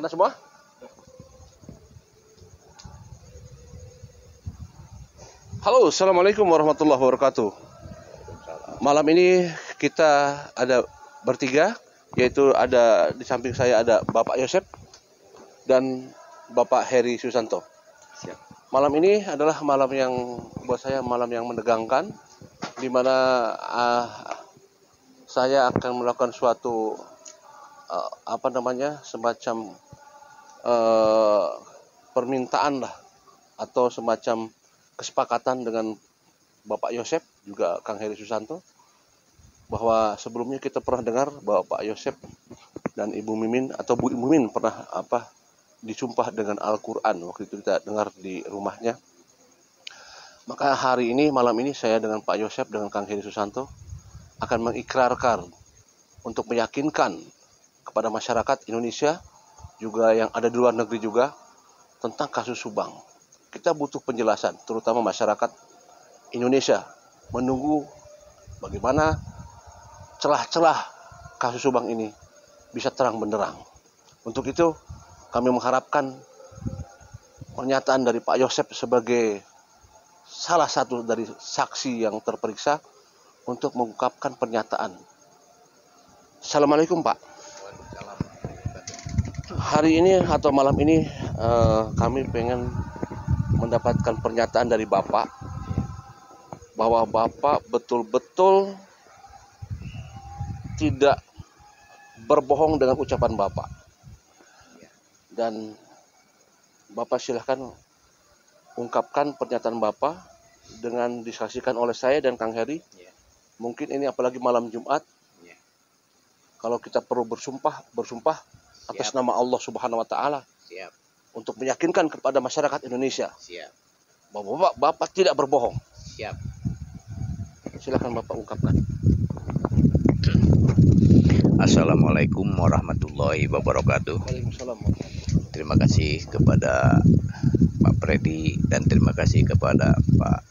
Kena semua? Halo, assalamualaikum warahmatullahi wabarakatuh. Malam ini kita ada bertiga, yaitu ada di samping saya ada Bapak Yosep dan Bapak Heri Susanto. Siap. Malam ini adalah malam yang buat saya malam yang menegangkan, di mana saya akan melakukan suatu semacam permintaan lah, atau semacam kesepakatan dengan Bapak Yosep juga Kang Heri Susanto, bahwa sebelumnya kita pernah dengar bahwa Pak Yosep dan Ibu Mimin atau Bu Mimin pernah disumpah dengan Al-Quran. Waktu itu kita dengar di rumahnya. Maka hari ini, malam ini, saya dengan Pak Yosep dengan Kang Heri Susanto akan mengikrarkan untuk meyakinkan kepada masyarakat Indonesia juga yang ada di luar negeri juga tentang kasus Subang. Kita butuh penjelasan, terutama masyarakat Indonesia menunggu bagaimana celah-celah kasus Subang ini bisa terang benderang. Untuk itu kami mengharapkan pernyataan dari Pak Yosep sebagai salah satu dari saksi yang terperiksa untuk mengungkapkan pernyataan. Assalamualaikum Pak. Hari ini atau malam ini kami pengen mendapatkan pernyataan dari Bapak bahwa Bapak betul-betul tidak berbohong dengan ucapan Bapak. Dan Bapak silahkan ungkapkan pernyataan Bapak dengan disaksikan oleh saya dan Kang Heri. Mungkin ini apalagi malam Jumat. Kalau kita perlu bersumpah atas nama Allah Subhanahu wa Ta'ala untuk meyakinkan kepada masyarakat Indonesia bahwa Bapak tidak berbohong. Silakan Bapak ungkapkan. Assalamualaikum warahmatullahi wabarakatuh. Waalaikumsalam. Terima kasih kepada Pak Freddy dan terima kasih kepada Pak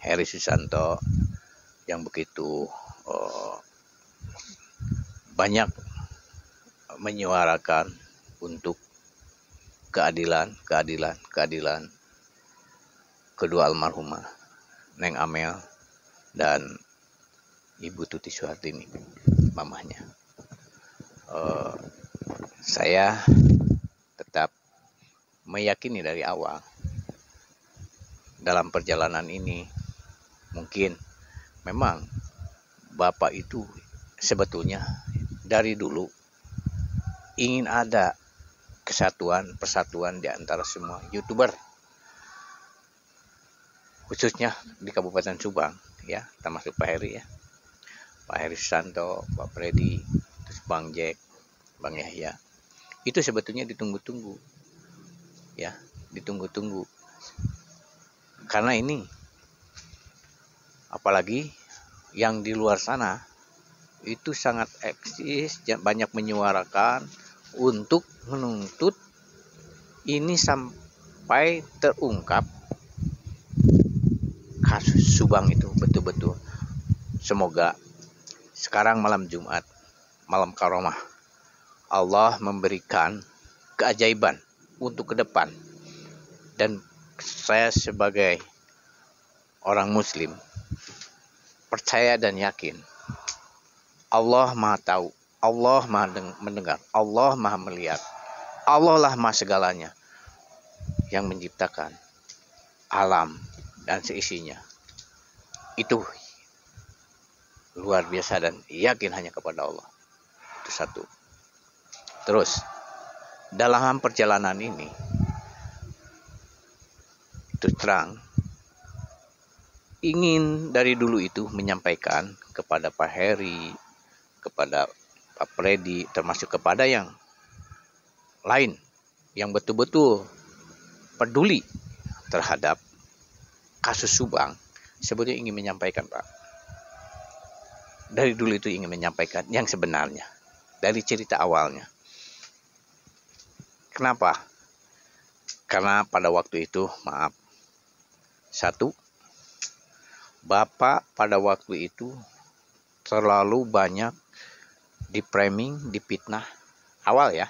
Heri Susanto yang begitu banyak menyuarakan untuk keadilan kedua almarhumah Neng Amel dan Ibu Tuti Suhartini, mamahnya. Saya tetap meyakini dari awal dalam perjalanan ini mungkin memang Bapak itu sebetulnya dari dulu ingin ada persatuan di antara semua YouTuber, khususnya di Kabupaten Subang ya, termasuk Pak Heri ya, Pak Heri Susanto, Pak Freddy, terus Bang Jack, Bang Yahya. Itu sebetulnya ditunggu-tunggu ya, karena ini apalagi yang di luar sana itu sangat eksis, banyak menyuarakan untuk menuntut ini sampai terungkap kasus Subang itu betul-betul. Semoga sekarang malam Jumat, malam karomah, Allah memberikan keajaiban untuk ke depan. Dan saya sebagai orang Muslim percaya dan yakin Allah Maha tahu, Allah Maha mendengar, Allah Maha melihat, Allah lah Maha segalanya yang menciptakan alam dan seisinya. Itu luar biasa dan yakin hanya kepada Allah. Itu satu. Terus dalam perjalanan ini terus terang ingin dari dulu itu menyampaikan kepada Pak Heri, kepada Pak Freddy, termasuk kepada yang lain yang betul-betul peduli terhadap kasus Subang, sebetulnya ingin menyampaikan Pak. Dari dulu itu ingin menyampaikan yang sebenarnya dari cerita awalnya. Kenapa? Karena pada waktu itu, satu, Bapak pada waktu itu terlalu banyak di framing, dipitnah awal ya.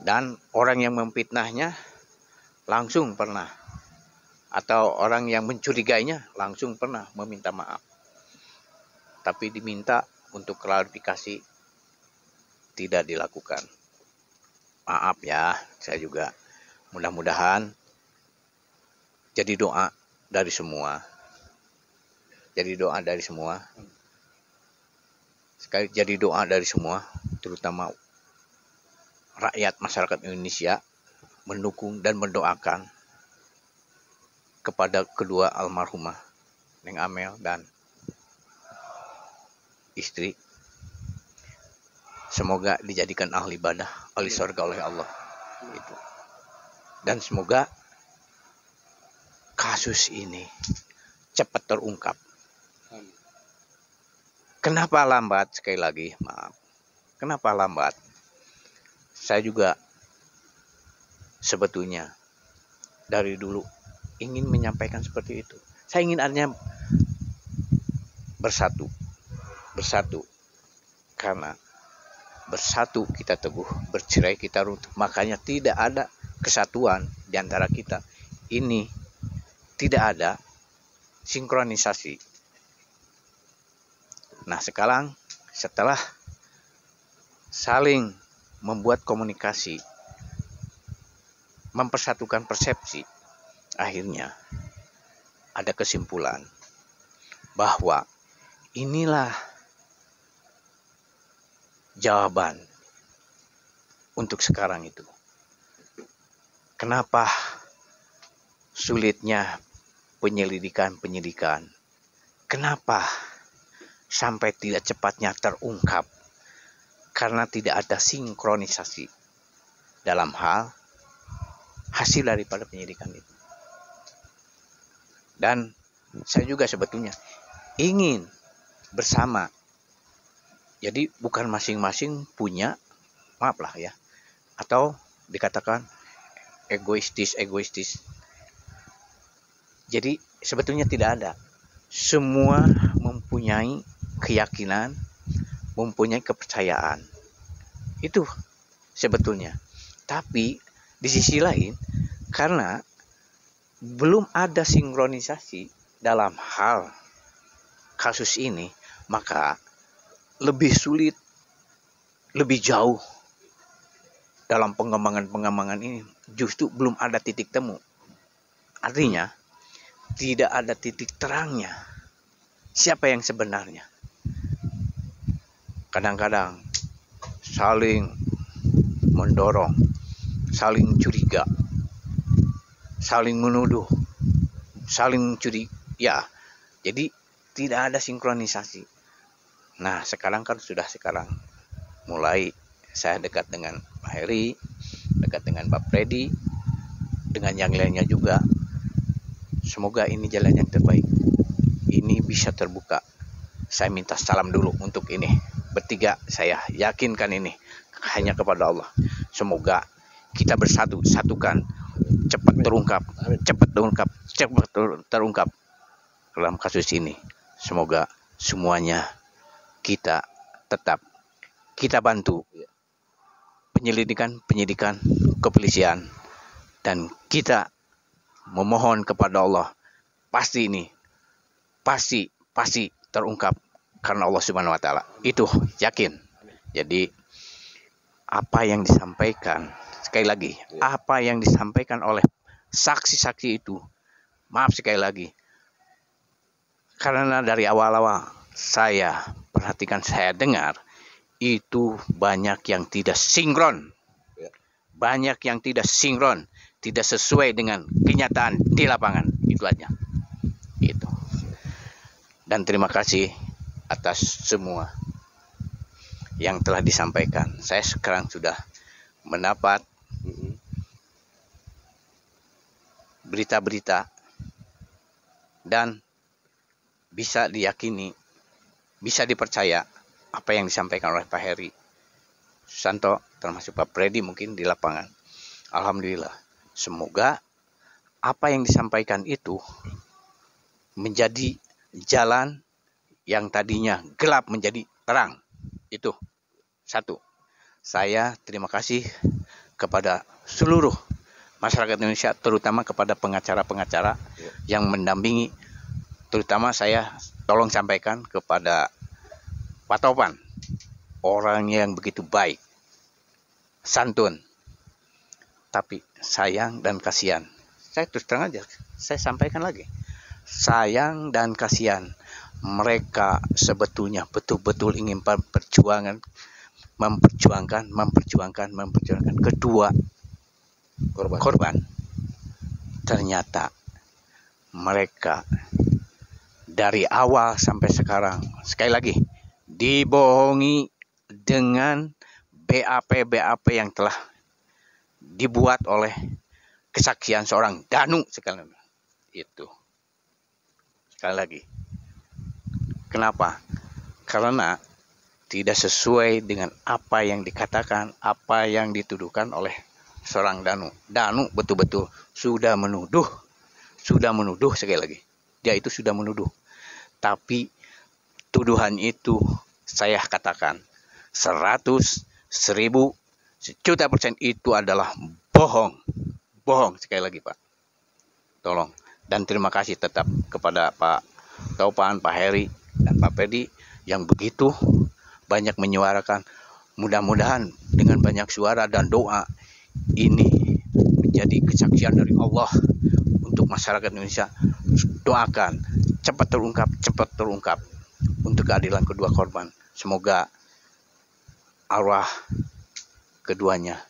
Dan orang yang memfitnahnya langsung pernah, atau orang yang mencurigainya langsung pernah meminta maaf. Tapi diminta untuk klarifikasi, tidak dilakukan. Maaf ya, saya juga mudah-mudahan jadi doa dari semua. Jadi doa dari semua. Sekali jadi doa dari semua, terutama rakyat masyarakat Indonesia, mendukung dan mendoakan kepada kedua almarhumah, Neng Amel dan istri. Semoga dijadikan ahli ibadah, ahli surga oleh Allah. Itu. Dan semoga kasus ini cepat terungkap. Kenapa lambat? Sekali lagi, maaf. Kenapa lambat? Saya juga sebetulnya dari dulu ingin menyampaikan seperti itu. Saya ingin adanya bersatu. Karena bersatu kita teguh, bercerai kita runtuh. Makanya tidak ada kesatuan di antara kita. Ini tidak ada sinkronisasi. Nah, sekarang setelah saling membuat komunikasi, mempersatukan persepsi, akhirnya ada kesimpulan bahwa inilah jawaban untuk sekarang itu. Kenapa sulitnya penyidikan? Kenapa sampai tidak cepatnya terungkap? Karena tidak ada sinkronisasi dalam hal hasil daripada penyidikan itu. Dan saya juga sebetulnya ingin bersama. Jadi bukan masing-masing punya, maaf lah ya, atau dikatakan egoistis. Jadi sebetulnya tidak ada. Semua mempunyai keyakinan, mempunyai kepercayaan. Itu sebetulnya. Tapi di sisi lain, karena belum ada sinkronisasi dalam hal kasus ini, maka lebih sulit, lebih jauh dalam pengembangan ini. Justru belum ada titik temu. Artinya, tidak ada titik terangnya. Siapa yang sebenarnya? Kadang-kadang saling mendorong, saling curiga, saling menuduh, saling curiga. Ya, jadi tidak ada sinkronisasi. Nah, sekarang mulai saya dekat dengan Pak Heri, dekat dengan Pak Freddy, dengan yang lainnya juga. Semoga ini jalan yang terbaik. Ini bisa terbuka. Saya minta salam dulu untuk ini. Bertiga saya yakinkan ini hanya kepada Allah. Semoga kita satukan, cepat terungkap dalam kasus ini. Semoga semuanya kita bantu penyidikan kepolisian, dan kita memohon kepada Allah, pasti terungkap karena Allah Subhanahu wa taala. Itu yakin. Jadi apa yang disampaikan, sekali lagi, apa yang disampaikan oleh saksi-saksi itu, maaf sekali lagi, karena dari awal-awal saya perhatikan, saya dengar, itu banyak yang tidak sinkron. Banyak yang tidak sinkron, tidak sesuai dengan kenyataan di lapangan. Itu aja. Itu. Dan terima kasih atas semua yang telah disampaikan. Saya sekarang sudah mendapat berita-berita dan bisa diyakini, bisa dipercaya apa yang disampaikan oleh Pak Heri Susanto, termasuk Pak Freddy mungkin di lapangan. Alhamdulillah. Semoga apa yang disampaikan itu menjadi jalan yang tadinya gelap menjadi terang. Itu satu. Saya terima kasih kepada seluruh masyarakat Indonesia, terutama kepada pengacara-pengacara yang mendampingi, terutama saya tolong sampaikan kepada Pak Topan, orang yang begitu baik, santun, tapi sayang dan kasihan. Saya terus terang aja, saya sampaikan lagi, sayang dan kasihan. Mereka sebetulnya betul-betul ingin memperjuangkan kedua korban. Ternyata mereka dari awal sampai sekarang, sekali lagi, dibohongi dengan BAP yang telah dibuat oleh kesaksian seorang Danu sekali lagi. Itu. Sekali lagi. Kenapa? Karena tidak sesuai dengan apa yang dikatakan, apa yang dituduhkan oleh seorang Danu. Danu betul-betul sudah menuduh sekali lagi. Dia itu sudah menuduh. Tapi tuduhan itu saya katakan 100, 1000, 1.000.000% itu adalah bohong. Bohong sekali lagi, Pak. Tolong. Dan terima kasih tetap kepada Pak Topan, Pak Heri, dan Pak Pedi yang begitu banyak menyuarakan. Mudah-mudahan dengan banyak suara dan doa ini menjadi kesaksian dari Allah untuk masyarakat Indonesia. Doakan cepat terungkap untuk keadilan kedua korban. Semoga arwah keduanya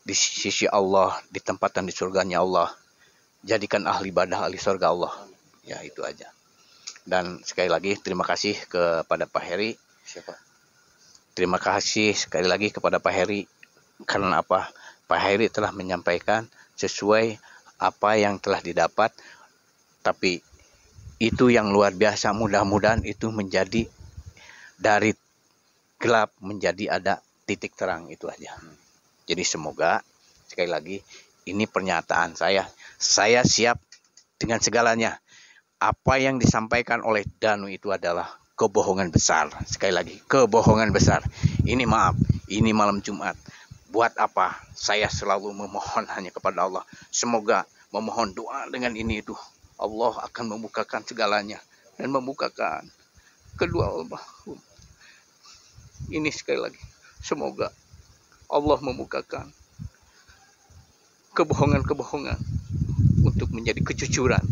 di sisi Allah, ditempatkan di surganya Allah, jadikan ahli ibadah, ahli surga Allah. Ya, itu aja. Dan sekali lagi terima kasih kepada Pak Heri. Siapa? Terima kasih sekali lagi kepada Pak Heri. Karena apa? Pak Heri telah menyampaikan sesuai apa yang telah didapat. Tapi itu yang luar biasa. Mudah-mudahan itu menjadi dari gelap menjadi ada titik terang, itu aja. Jadi semoga sekali lagi ini pernyataan saya. Saya siap dengan segalanya. Apa yang disampaikan oleh Danu itu adalah kebohongan besar. Sekali lagi, kebohongan besar. Ini maaf, ini malam Jumat. Buat apa? Saya selalu memohon hanya kepada Allah. Semoga memohon doa dengan ini itu. Allah akan membukakan segalanya. Dan membukakan kedua almarhum. Ini sekali lagi. Semoga Allah membukakan kebohongan-kebohongan untuk menjadi kejujuran.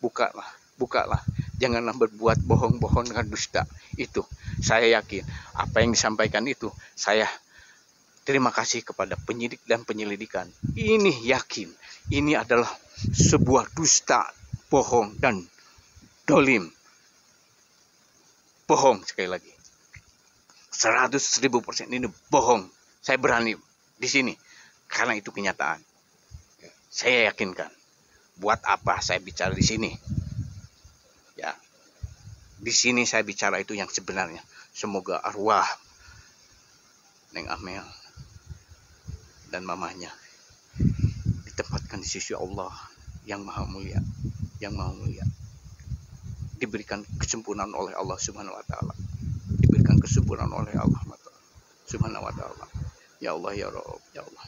Bukalah. Janganlah berbuat bohong-bohong dengan dusta. Itu saya yakin apa yang disampaikan itu, saya terima kasih kepada penyidik dan penyelidikan. Ini yakin ini adalah sebuah dusta, bohong dan dolim. Bohong sekali lagi. 100.000% ini bohong. Saya berani di sini karena itu kenyataan. Saya yakinkan. Buat apa saya bicara di sini? Ya, di sini saya bicara itu yang sebenarnya. Semoga arwah Neng Amel dan mamanya ditempatkan di sisi Allah yang maha mulia, diberikan kesempurnaan oleh Allah Subhanahu wa taala. Diberikan kesempurnaan oleh Allah Subhanahu wa taala. Ya Allah, ya Rabb, ya Allah.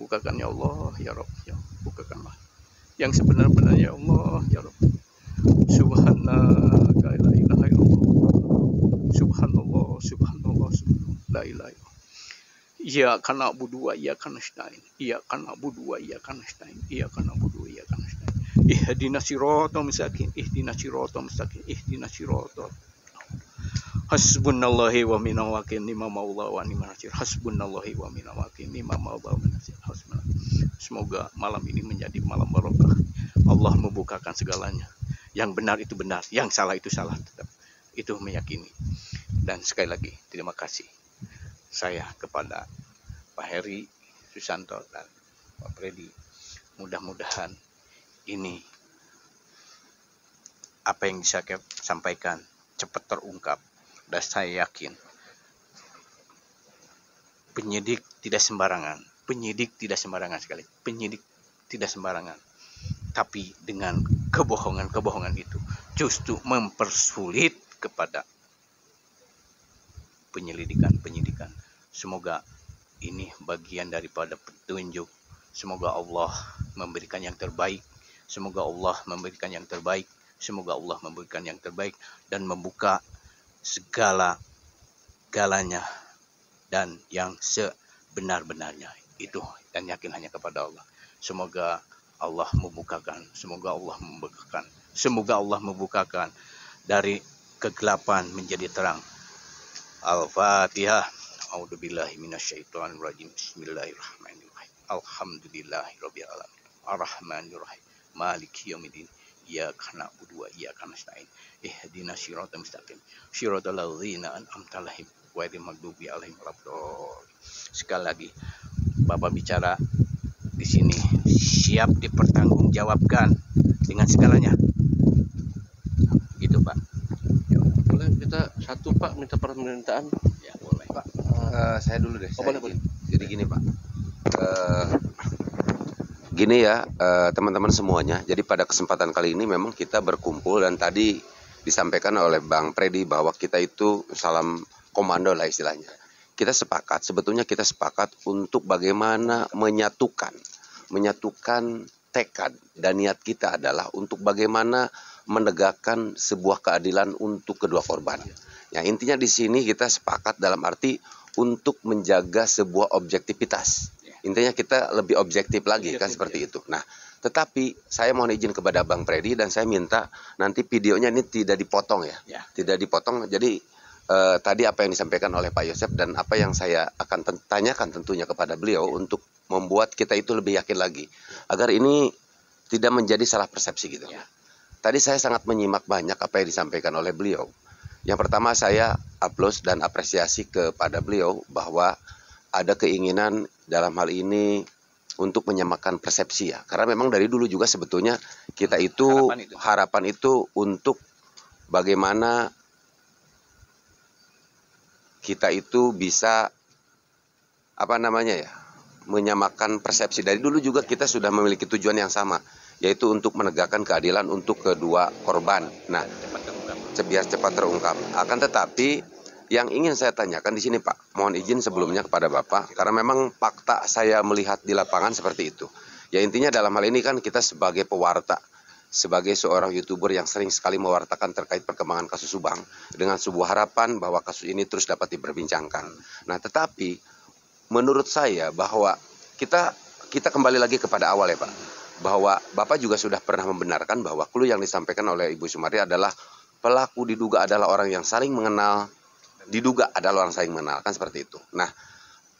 Bukakan ya Allah, ya Rabb, ya bukakanlah yang sebenar-benarnya, ya Allah, ya Rabb. Subhanaka la ilaha illallah. Subhanallah, la ilaha illallah. Iyyaka na'budu wa iyyaka nasta'in. Iyyaka na'budu wa iyyaka nasta'in. Iyyaka na'budu wa iyyaka nasta'in. Ihdinas siratal mustaqim. Hasbunallahi wa ni'mal wakil, ni'mal maula wa ni'mal nasir. Hasbunallahi wa ni'mal wakil, ni'mal maula wa ni'mal nasir. Semoga malam ini menjadi malam barokah. Allah membukakan segalanya. Yang benar itu benar, yang salah itu salah, tetap. Itu meyakini. Dan sekali lagi terima kasih saya kepada Pak Heri Susanto dan Pak Freddy. Mudah-mudahan ini apa yang bisa saya sampaikan cepat terungkap. Dan saya yakin penyidik tidak sembarangan. Penyidik tidak sembarangan. Tapi dengan kebohongan itu justru mempersulit kepada penyidikan. Semoga ini bagian daripada petunjuk. Semoga Allah memberikan yang terbaik. Semoga Allah memberikan yang terbaik. Semoga Allah memberikan yang terbaik dan membuka segala-galanya dan yang sebenar-benarnya. Itu dan yakin hanya kepada Allah. Semoga Allah membukakan. Semoga Allah membukakan. Semoga Allah membukakan dari kegelapan menjadi terang. Al-Fatihah. A'udzubillahi minasyaitonirrajim. Bismillahirrahmanirrahim. Alhamdulillahirabbil alamin. Arrahmanirrahim. Maliki yaumiddin. Iyyaka na'budu wa iyyaka nasta'in. Ihdinas siratal mustaqim. Siratal ladzina an'amta 'alaihim ghairil maghdubi 'alaihim waladdallin. Sekali lagi, Bapak bicara di sini siap dipertanggungjawabkan dengan segalanya. Gitu, Pak. Boleh kita satu Pak minta permintaan? Ya, boleh. Pak, saya dulu deh. Oh, boleh. Jadi gini Pak, gini ya teman-teman semuanya. Jadi pada kesempatan kali ini memang kita berkumpul dan tadi disampaikan oleh Bang Freddy bahwa kita itu salam komando lah istilahnya. Sebetulnya kita sepakat untuk bagaimana menyatukan tekad dan niat kita adalah untuk bagaimana menegakkan sebuah keadilan untuk kedua korban. Ya, intinya di sini kita sepakat dalam arti untuk menjaga sebuah objektivitas. Intinya kita lebih objektif lagi kan seperti itu. Nah, tetapi saya mohon izin kepada Bang Freddy dan saya minta nanti videonya ini tidak dipotong ya. Tidak dipotong. Jadi tadi apa yang disampaikan oleh Pak Yosep dan apa yang saya akan tanyakan tentunya kepada beliau untuk membuat kita itu lebih yakin lagi agar ini tidak menjadi salah persepsi gitu. Tadi saya sangat menyimak banyak apa yang disampaikan oleh beliau. Yang pertama saya aplaus dan apresiasi kepada beliau bahwa ada keinginan dalam hal ini untuk menyamakan persepsi ya. Karena memang dari dulu juga sebetulnya kita itu harapan itu untuk bagaimana kita itu bisa menyamakan persepsi. Dari dulu juga kita sudah memiliki tujuan yang sama, yaitu untuk menegakkan keadilan untuk kedua korban. Nah, biar cepat terungkap. Akan tetapi yang ingin saya tanyakan di sini Pak, mohon izin sebelumnya kepada Bapak, karena memang fakta saya melihat di lapangan seperti itu. Ya intinya dalam hal ini kan kita sebagai pewarta, sebagai seorang YouTuber yang sering sekali mewartakan terkait perkembangan kasus Subang dengan sebuah harapan bahwa kasus ini terus dapat diperbincangkan. Nah, tetapi menurut saya bahwa kita kembali lagi kepada awal ya Pak, bahwa Bapak juga sudah pernah membenarkan bahwa clue yang disampaikan oleh Ibu Sumari adalah pelaku diduga adalah orang yang saling mengenal, kan seperti itu. Nah,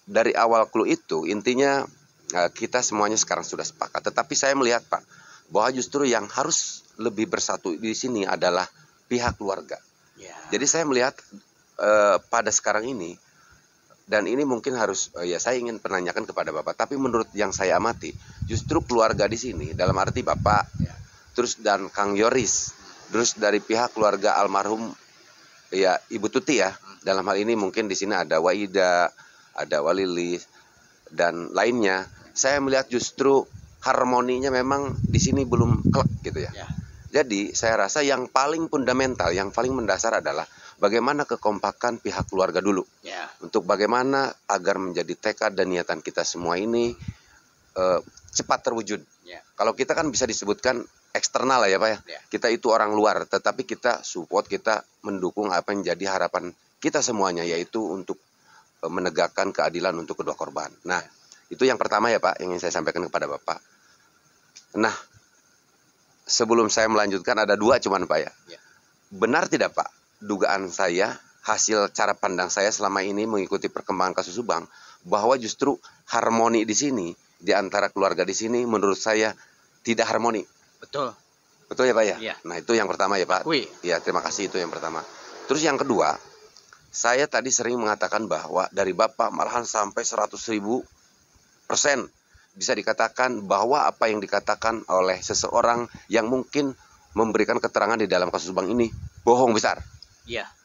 dari awal clue itu intinya kita semuanya sekarang sudah sepakat. Tetapi saya melihat Pak, bahwa justru yang harus lebih bersatu di sini adalah pihak keluarga. Jadi saya melihat pada sekarang ini, dan ini mungkin harus saya ingin penanyakan kepada Bapak, tapi menurut yang saya amati, justru keluarga di sini dalam arti Bapak, terus dan Kang Yoris, terus dari pihak keluarga almarhum ya Ibu Tuti ya. Dalam hal ini mungkin di sini ada Waida, ada Walili dan lainnya. Saya melihat justru harmoninya memang di sini belum klek gitu ya. Jadi saya rasa yang paling fundamental, yang paling mendasar adalah bagaimana kekompakan pihak keluarga dulu. Untuk bagaimana agar menjadi tekad dan niatan kita semua ini cepat terwujud. Kalau kita kan bisa disebutkan eksternal lah ya Pak ya. Kita itu orang luar, tetapi kita support, kita mendukung apa yang jadi harapan kita semuanya, yaitu untuk menegakkan keadilan untuk kedua korban. Nah, itu yang pertama ya Pak, yang ingin saya sampaikan kepada Bapak. Nah, sebelum saya melanjutkan ada dua cuman Pak ya. Benar tidak Pak, dugaan saya, hasil cara pandang saya selama ini mengikuti perkembangan kasus Subang, bahwa justru harmoni di sini, di antara keluarga di sini menurut saya tidak harmoni. Betul. Betul ya Pak ya? Iya. Nah itu yang pertama ya Pak. Iya, terima kasih, itu yang pertama. Terus yang kedua, saya tadi sering mengatakan bahwa dari Bapak malahan sampai 100.000% bisa dikatakan bahwa apa yang dikatakan oleh seseorang yang mungkin memberikan keterangan di dalam kasus Subang ini bohong besar.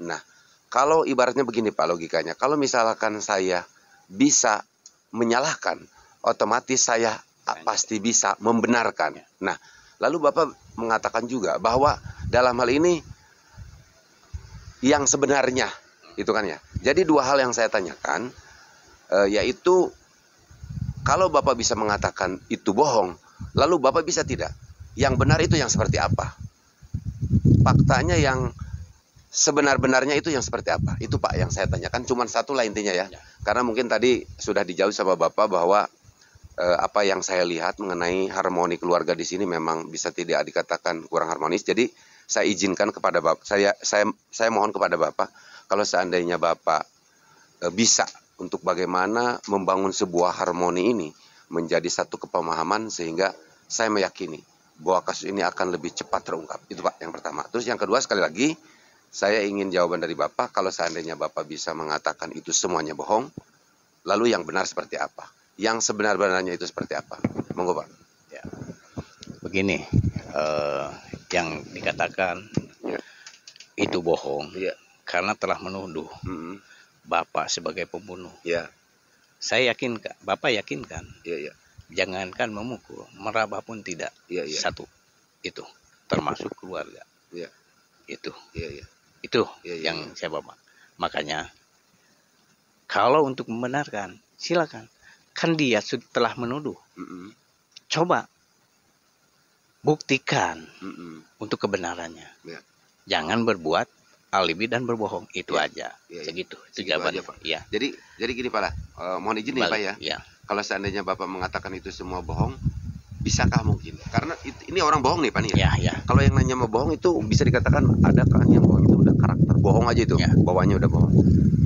Nah, kalau ibaratnya begini Pak logikanya, kalau misalkan saya bisa menyalahkan, otomatis saya pasti bisa membenarkan. Nah, lalu Bapak mengatakan juga bahwa dalam hal ini yang sebenarnya itu kan ya. Jadi dua hal yang saya tanyakan, yaitu kalau Bapak bisa mengatakan itu bohong, lalu Bapak bisa tidak? Yang benar itu yang seperti apa? Faktanya yang sebenar-benarnya itu yang seperti apa? Itu Pak yang saya tanyakan, cuma satu lah intinya ya. Karena mungkin tadi sudah dijawab sama Bapak bahwa apa yang saya lihat mengenai harmoni keluarga di sini memang bisa tidak dikatakan kurang harmonis. Jadi saya izinkan kepada Bapak, saya mohon kepada Bapak, kalau seandainya Bapak bisa untuk bagaimana membangun sebuah harmoni ini menjadi satu kepemahaman sehingga saya meyakini bahwa kasus ini akan lebih cepat terungkap. Itu Pak yang pertama. Terus yang kedua, sekali lagi saya ingin jawaban dari Bapak, kalau seandainya Bapak bisa mengatakan itu semuanya bohong, lalu yang benar seperti apa? Yang sebenar-benarnya itu seperti apa? Monggo Pak. Ya. Begini, yang dikatakan itu bohong karena telah menuduh Bapak sebagai pembunuh. Saya yakin, Bapak yakinkan. Jangankan memukul, meraba pun tidak. Satu, itu termasuk keluarga. Itu yang saya bawa. Makanya kalau untuk membenarkan, silakan. Kan dia telah menuduh. Coba buktikan untuk kebenarannya. Jangan berbuat alibi dan berbohong, itu aja. Segitu, itu jawabannya. Ya. Jadi gini Pak, mohon izin nih Pak ya. Kalau seandainya Bapak mengatakan itu semua bohong, bisakah mungkin? Karena ini orang bohong nih Pak nih. Kalau yang nanya mau bohong itu bisa dikatakan ada kan yang bohong itu udah karakter bohong aja itu, bawaannya udah bohong.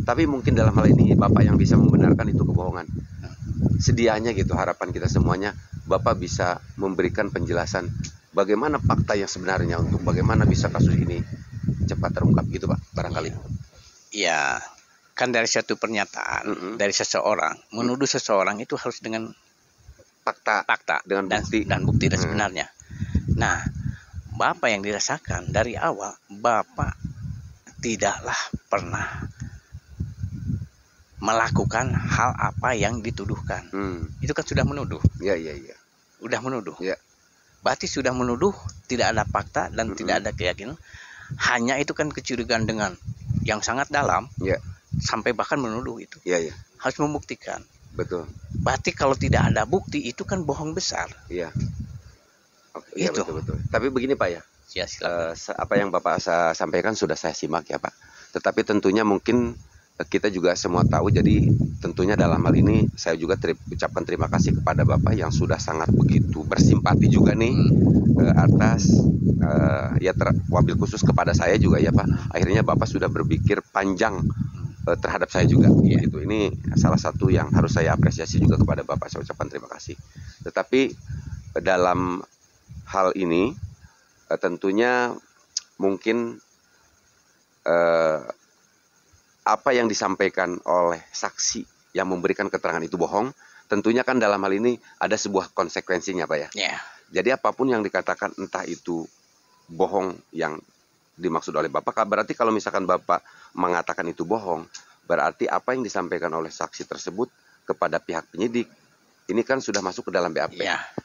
Tapi mungkin dalam hal ini Bapak yang bisa membenarkan itu kebohongan. Sedianya gitu, harapan kita semuanya Bapak bisa memberikan penjelasan bagaimana fakta yang sebenarnya untuk bagaimana bisa kasus ini cepat terungkap gitu Pak, barangkali. Iya, kan dari satu pernyataan dari seseorang menuduh seseorang itu harus dengan fakta dengan bukti dan bukti dan sebenarnya. Nah, Bapak yang dirasakan dari awal, Bapak tidaklah pernah melakukan hal apa yang dituduhkan. Itu kan sudah menuduh. Udah menuduh. Berarti sudah menuduh, tidak ada fakta dan tidak ada keyakinan. Hanya itu kan kecurigaan dengan yang sangat dalam, sampai bahkan menuduh itu. Harus membuktikan. Betul. Berarti kalau tidak ada bukti itu kan bohong besar. Itu. Betul. Tapi begini Pak ya. Apa yang Bapak sampaikan sudah saya simak ya Pak. Tetapi tentunya mungkin kita juga semua tahu, jadi tentunya dalam hal ini saya juga ucapkan terima kasih kepada Bapak yang sudah sangat begitu bersimpati juga nih atas wabil khusus kepada saya juga ya Pak. Akhirnya Bapak sudah berpikir panjang terhadap saya juga. Gitu. Ini salah satu yang harus saya apresiasi juga kepada Bapak. Saya ucapkan terima kasih. Tetapi dalam hal ini tentunya mungkin apa yang disampaikan oleh saksi yang memberikan keterangan itu bohong, tentunya kan dalam hal ini ada sebuah konsekuensinya Pak ya. Jadi apapun yang dikatakan entah itu bohong yang dimaksud oleh Bapak, berarti kalau misalkan Bapak mengatakan itu bohong, berarti apa yang disampaikan oleh saksi tersebut kepada pihak penyidik, ini kan sudah masuk ke dalam BAP.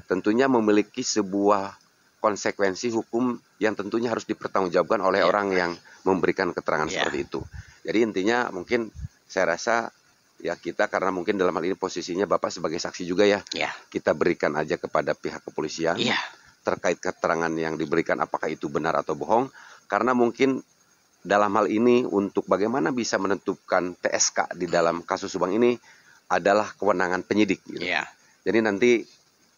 Tentunya memiliki sebuah konsekuensi hukum yang tentunya harus dipertanggungjawabkan oleh orang yang memberikan keterangan seperti itu. Jadi intinya mungkin saya rasa ya kita, karena mungkin dalam hal ini posisinya Bapak sebagai saksi juga ya, kita berikan aja kepada pihak kepolisian terkait keterangan yang diberikan apakah itu benar atau bohong. Karena mungkin dalam hal ini untuk bagaimana bisa menentukan TSK di dalam kasus Subang ini adalah kewenangan penyidik. Gitu. Jadi nanti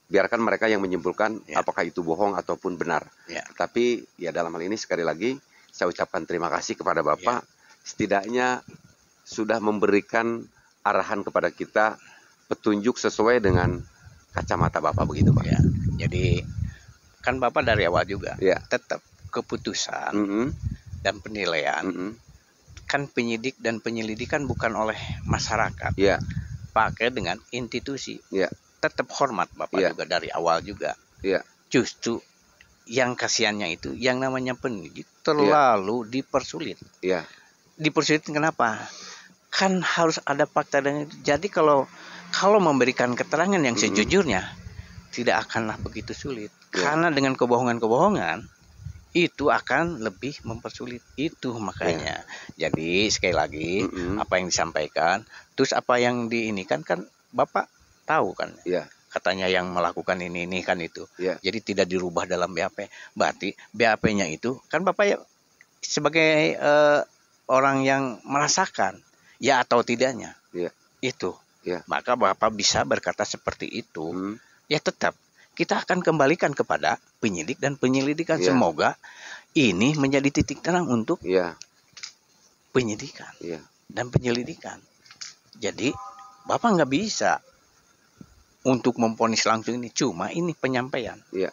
biarkan mereka yang menyimpulkan apakah itu bohong ataupun benar. Tapi ya dalam hal ini sekali lagi saya ucapkan terima kasih kepada Bapak. Setidaknya sudah memberikan arahan kepada kita, petunjuk sesuai dengan kacamata Bapak begitu Pak. Jadi kan Bapak dari awal juga tetap keputusan dan penilaian kan penyidik dan penyelidikan bukan oleh masyarakat, pakai dengan institusi. Tetap hormat Bapak juga dari awal juga. Justru yang kasihannya itu yang namanya penyidik terlalu dipersulit. Dipersulit kenapa? Kan harus ada fakta dan jadi kalau memberikan keterangan yang sejujurnya tidak akanlah begitu sulit. Karena dengan kebohongan-kebohongan itu akan lebih mempersulit itu makanya. Jadi sekali lagi apa yang disampaikan status apa yang di ini kan Bapak tahu kan, Iya. katanya yang melakukan ini kan itu. Iya. Jadi tidak dirubah dalam BAP. Berarti BAP-nya itu kan Bapak ya sebagai orang yang merasakan ya atau tidaknya. Iya. Itu. Iya. Maka Bapak bisa berkata seperti itu. Ya tetap kita akan kembalikan kepada penyidik dan penyelidikan. Iya. Semoga ini menjadi titik terang untuk Iya. penyidikan Iya. dan penyelidikan. Jadi Bapak nggak bisa untuk memvonis langsung ini, cuma ini penyampaian Iya.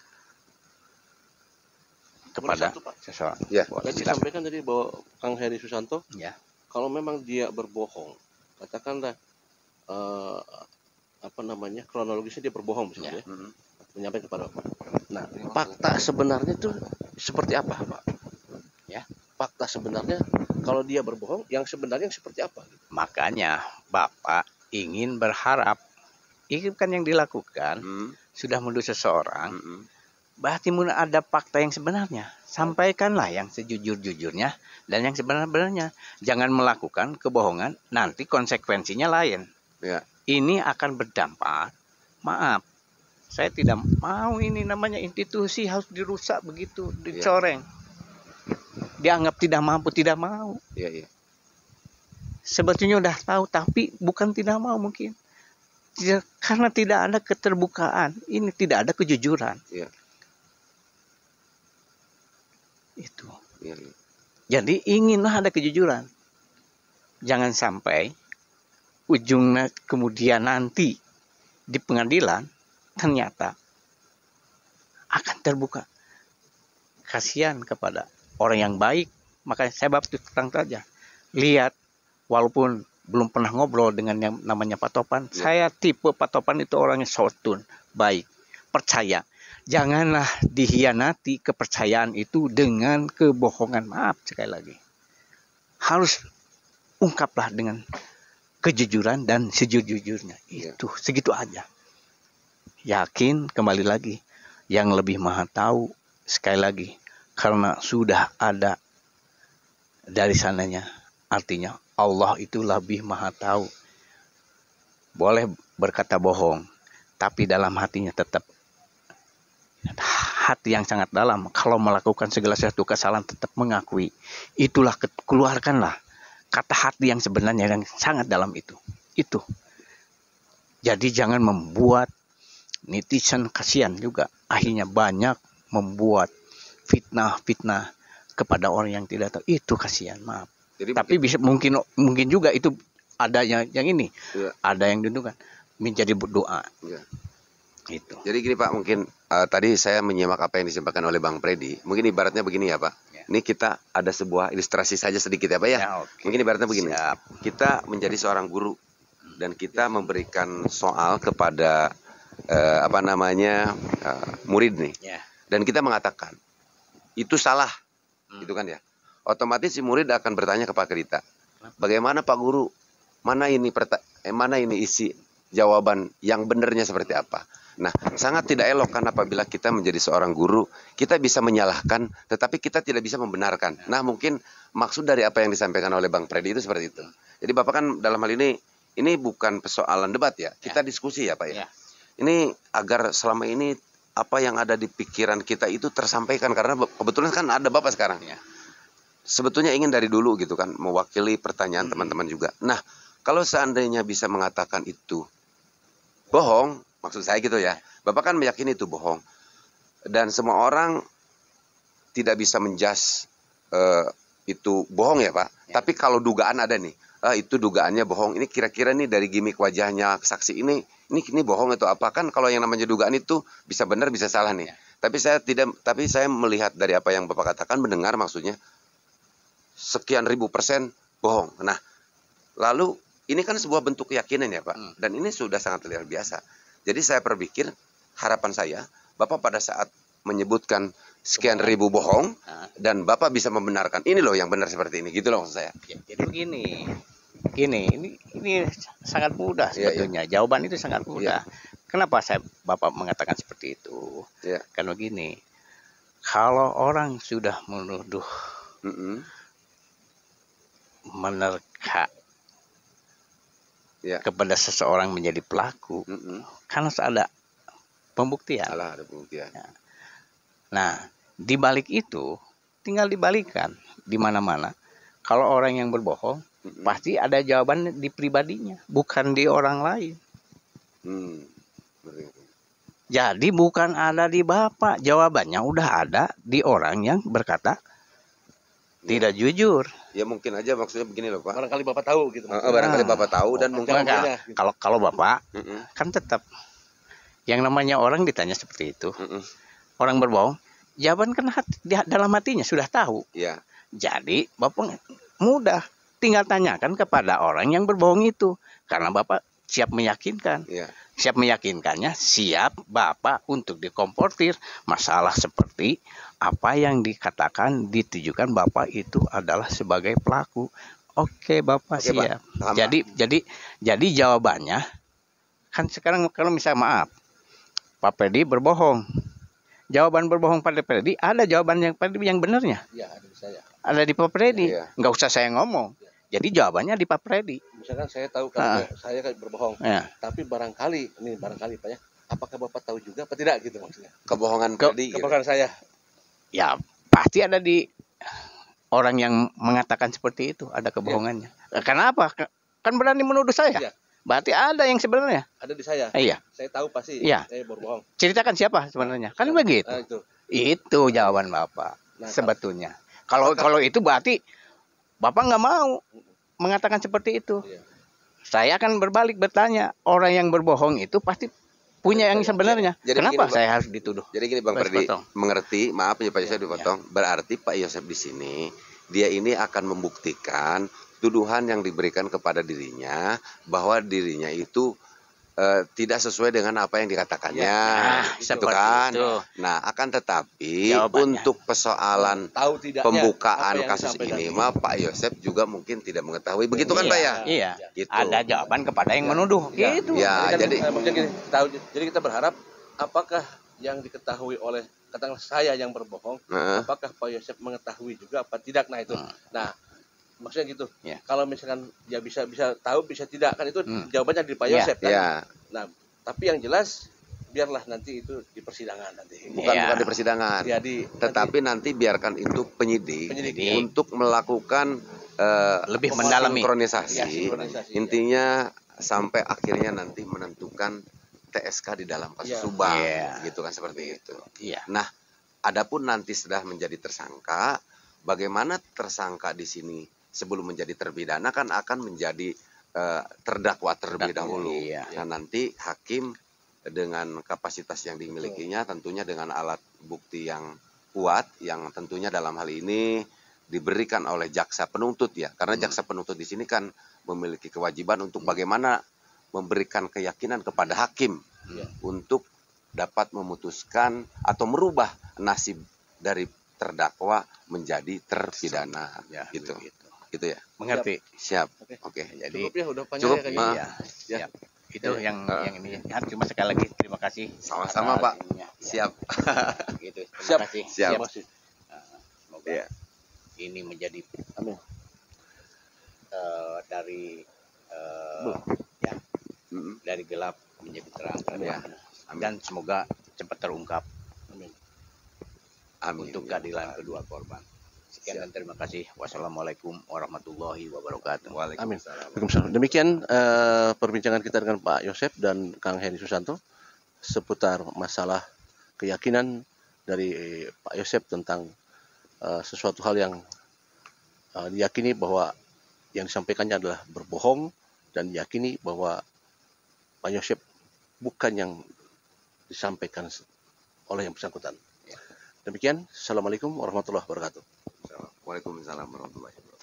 kepada Satu, Pak. seseorang. Ya. Boleh, Tadi silakan. disampaikan tadi bahwa Kang Heri Susanto, Ya. kalau memang dia berbohong, katakanlah kronologisnya dia berbohong misalnya, menyampaikan kepada Bapak. Nah, fakta sebenarnya itu seperti apa, Pak? Ya. Fakta sebenarnya kalau dia berbohong, yang sebenarnya seperti apa? Makanya Bapak ingin berharap, ini kan yang dilakukan sudah menuduh seseorang. Berarti ada fakta yang sebenarnya. Sampaikanlah yang sejujur-jujurnya dan yang sebenarnya. Jangan melakukan kebohongan, nanti konsekuensinya lain. Ya. Ini akan berdampak. Maaf, saya tidak mau ini namanya institusi harus dirusak begitu, dicoreng. Dianggap tidak mampu, tidak mau. Iya, iya. Sebetulnya udah tahu, tapi bukan tidak mau mungkin. Karena tidak ada keterbukaan, ini tidak ada kejujuran. Iya. Itu. Iya, iya. Jadi inginlah ada kejujuran. Jangan sampai ujungnya kemudian nanti di pengadilan ternyata akan terbuka. Kasihan kepada orang yang baik. Makanya saya baptis terang saja. Lihat, walaupun belum pernah ngobrol dengan yang namanya Pak Topan, saya tipe Pak Topan itu orangnya santun, baik, percaya. Janganlah dihianati kepercayaan itu dengan kebohongan. Maaf sekali lagi. Harus ungkaplah dengan kejujuran dan sejujurnya. Itu segitu aja. Yakin kembali lagi. Yang lebih maha tahu sekali lagi. Karena sudah ada dari sananya. Artinya Allah itu lebih maha tahu. Boleh berkata bohong. Tapi dalam hatinya tetap hati yang sangat dalam. Kalau melakukan segala sesuatu kesalahan tetap mengakui. Itulah keluarkanlah kata hati yang sebenarnya yang sangat dalam itu. Itu. Jadi jangan membuat netizen kasihan juga. Akhirnya banyak membuat fitnah-fitnah kepada orang yang tidak tahu. Itu kasihan, maaf. Jadi tapi bisa mungkin juga itu ada yang ini. Ya. Ada yang ditentukan menjadi doa. Ya. Itu. Jadi gini Pak, mungkin tadi saya menyimak apa yang disampaikan oleh Bang Freddy. Mungkin ibaratnya begini ya Pak. Ya. Ini kita ada sebuah ilustrasi saja sedikit ya Pak ya. Okay. Mungkin ibaratnya begini. Siap. Kita menjadi seorang guru dan kita memberikan soal kepada murid nih. Ya. Dan kita mengatakan itu salah, gitu kan ya. Otomatis si murid akan bertanya kepada kita, bagaimana Pak Guru? Mana ini isi jawaban yang benarnya seperti apa? Nah, sangat tidak elok kan apabila kita menjadi seorang guru, kita bisa menyalahkan, tetapi kita tidak bisa membenarkan. Nah, mungkin maksud dari apa yang disampaikan oleh Bang Freddy itu seperti itu. Jadi Bapak kan dalam hal ini bukan persoalan debat ya, kita diskusi ya Pak ya. Ini agar selama ini apa yang ada di pikiran kita itu tersampaikan, karena kebetulan kan ada Bapak sekarang ya. Sebetulnya ingin dari dulu gitu kan, mewakili pertanyaan teman-teman juga. Nah, kalau seandainya bisa mengatakan itu bohong, maksud saya gitu ya, Bapak kan meyakini itu bohong. Dan semua orang tidak bisa menjudge itu bohong ya Pak. Ya. Tapi kalau dugaan ada nih, itu dugaannya bohong. Ini kira-kira nih dari gimmick wajahnya saksi ini bohong atau apa, kan kalau yang namanya dugaan itu bisa benar bisa salah nih. Ya. Tapi saya melihat dari apa yang Bapak katakan, mendengar maksudnya sekian ribu % bohong. Nah, lalu ini kan sebuah bentuk keyakinan ya Pak. Dan ini sudah sangat luar biasa. Jadi saya berpikir, harapan saya, Bapak pada saat menyebutkan sekian ribu bohong, dan Bapak bisa membenarkan, ini loh yang benar seperti ini. Gitu loh maksud saya. Jadi begini, ini sangat mudah sebetulnya. Ya. Jawaban itu sangat mudah. Ya. Kenapa Bapak mengatakan seperti itu? Ya. Karena begini, kalau orang sudah menuduh, menerka, Ya. kepada seseorang menjadi pelaku karena ada pembuktian. Salah ada pembuktian. Nah, di balik itu tinggal dibalikan di mana-mana. Kalau orang yang berbohong pasti ada jawaban di pribadinya, bukan di orang lain. Jadi bukan ada di Bapak, jawabannya udah ada di orang yang berkata tidak jujur. Ya mungkin aja maksudnya begini loh Pak. Barangkali Bapak tahu gitu. Barangkali Bapak tahu dan mungkin Kalau Bapak kan tetap yang namanya orang ditanya seperti itu. Orang berbohong, jawaban kan dalam hatinya sudah tahu. Ya. Jadi Bapak mudah tinggal tanyakan kepada orang yang berbohong itu karena Bapak siap meyakinkan. Ya. Siap meyakinkannya, siap Bapak untuk dikomportir masalah seperti apa yang dikatakan ditujukan Bapak itu adalah sebagai pelaku. Oke, Bapak siap. Pak. Jadi jawabannya kan sekarang kalau misalnya maaf, Pak Freddy berbohong. Jawaban berbohong pada Freddy ada jawaban yang benarnya. Ya, ada di saya. Ada di Pak Freddy. Iya. Nggak usah saya ngomong. Jadi jawabannya di Pak Freddy. Misalkan saya tahu kan saya kan berbohong. Ya. Tapi barangkali Pak ya, apakah Bapak tahu juga apa tidak gitu maksudnya? Kebohongan Freddy. Kebohongan saya. Ya, pasti ada di orang yang mengatakan seperti itu, ada kebohongannya. Kenapa? Kan berani menuduh saya. Iya. Berarti ada yang sebenarnya. Ada di saya. Iya. Saya tahu pasti Iya. saya berbohong. Ceritakan siapa sebenarnya. Kan begitu. Nah, itu. Itu jawaban Bapak sebetulnya. Kalau itu berarti Bapak nggak mau mengatakan seperti itu. Iya. Saya akan berbalik bertanya, orang yang berbohong itu pasti punya yang sebenarnya. Jadi kenapa begini, saya harus dituduh? Jadi gini Bang Freddy, mengerti, maaf ya Pak Yosep dipotong. Berarti Pak Yosep di sini dia ini akan membuktikan tuduhan yang diberikan kepada dirinya bahwa dirinya itu tidak sesuai dengan apa yang dikatakannya, gitu kan? Itu. Nah, akan tetapi Jawabannya. untuk persoalan Tahu tidaknya pembukaan apa yang kasus disampaikan ini, mah Pak Yosep juga mungkin tidak mengetahui. Begitu kan Pak ya? Iya. Gitu. Ada jawaban kepada yang menuduh. Ya. Gitu. Ya, jadi maksudnya gini, jadi kita berharap apakah yang diketahui oleh katakanlah saya yang berbohong, apakah Pak Yosep mengetahui juga apa tidak? Nah itu. Nah, maksudnya gitu. Ya. Kalau misalkan ya bisa tahu bisa tidak kan itu jawabannya di Pak Yosep kan. ya. Nah, tapi yang jelas biarlah nanti itu di persidangan nanti. Bukan di persidangan. Ya, Tetapi nanti biarkan itu penyidik untuk melakukan lebih mendalami sinkronisasi. Sinkronisasi, Intinya sampai akhirnya nanti menentukan TSK di dalam kasus Subang, gitu kan seperti itu. Iya. Nah, adapun nanti sudah menjadi tersangka, bagaimana tersangka di sini sebelum menjadi terpidana kan akan menjadi terdakwa terlebih dahulu. Iya. Nah, nanti hakim dengan kapasitas yang dimilikinya tentunya dengan alat bukti yang kuat yang tentunya dalam hal ini diberikan oleh jaksa penuntut ya. Karena jaksa penuntut di sini kan memiliki kewajiban untuk bagaimana memberikan keyakinan kepada hakim untuk dapat memutuskan atau merubah nasib dari terdakwa menjadi terpidana gitu. Gitu ya. Mengerti. Siap. Oke. Jadi cukup ya udah panjang cukup, ya kayaknya. iya. Siap. Itu yang ini. Cuma sekali lagi terima kasih. Sama-sama Pak. Ininya. Siap. Gitu. Terima Siap. kasih. Siap. Semoga Iya. ini menjadi Amin. dari dari gelap menjadi terang. Ya. Dan semoga cepat terungkap Amin. untuk keadilan kedua korban. Sekian dan terima kasih. Wassalamualaikum warahmatullahi wabarakatuh. Amin. Waalaikumsalam. Demikian perbincangan kita dengan Pak Yosep dan Kang Heri Susanto seputar masalah keyakinan dari Pak Yosep tentang sesuatu hal yang diyakini bahwa yang disampaikannya adalah berbohong dan diyakini bahwa Pak Yosep bukan yang disampaikan oleh yang bersangkutan. Demikian. Assalamualaikum warahmatullahi wabarakatuh. Waalaikumsalam warahmatullahi wabarakatuh.